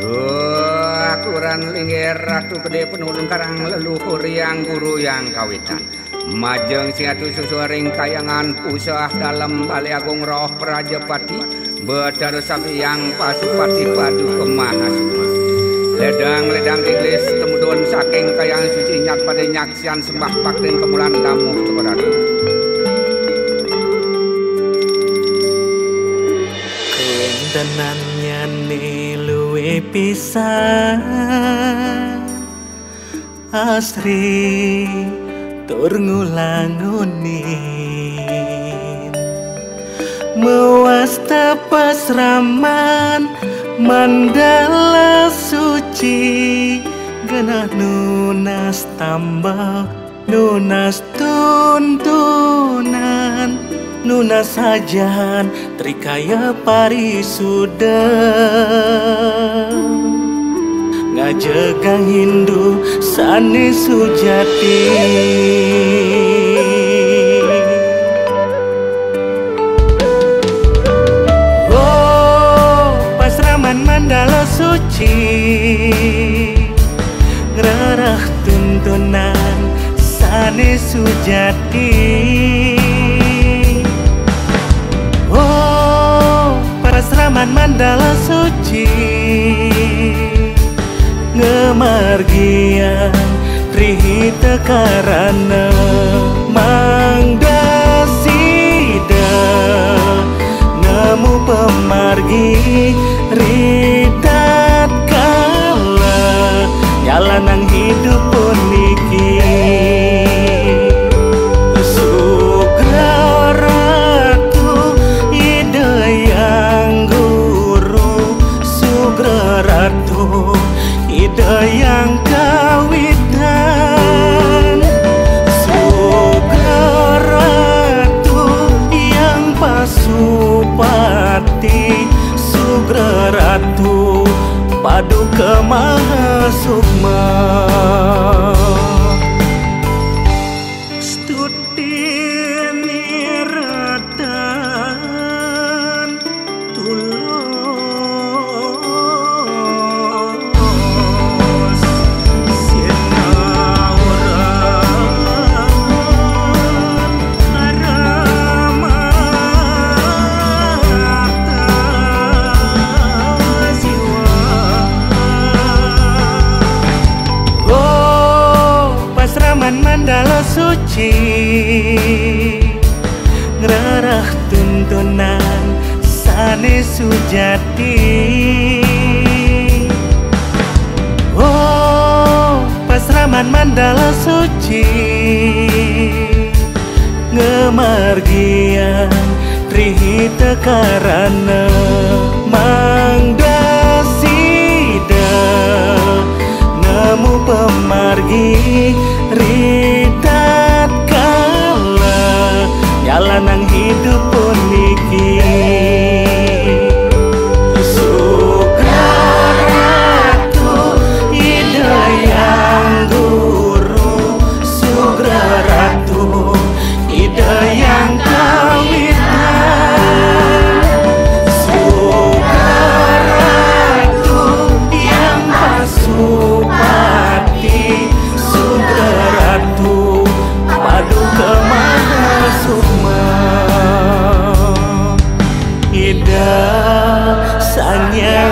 Aturan linggir ratu gede penulung karang leluhur yang guru yang kawitan. Majeng siatu susuring kayangan pusah dalam balai agung roh Prajapati. Bedar sapi yang pasupati padu kemahasukma. Ledang iglis temudun saking kayang suci nyat pada nyaksian sembah pakden kemulan damuh cukuratu. Kendanannya luwe pisan asri tur ngulangunin mewasta pasraman mandala suci genah nunas tambah nunas tuntunan nunas sajan trikaya parisuda ngajegang Hindu sane sujati oh pasraman mandala suci ngerarah tuntunan sane sujati Pasraman mandala suci ngemargian trihita karana mangda sida nemu pemargi ridat kala nyalanang hidup pun niki yang kawitan Sugraratu yang pasupati Sugraratu paduka mahasukma mandala suci ngerarah tuntunan sane sujati oh pasraman mandala suci ngemargian trihita karana mangda sida nemu pemargi ridat kala nyalanang hidup pun niki Sugraratu ide yang guru Sugraratu ide yang kawitan Sugraratu yang pasupati Sugraratu paduka mahasukma ida sanya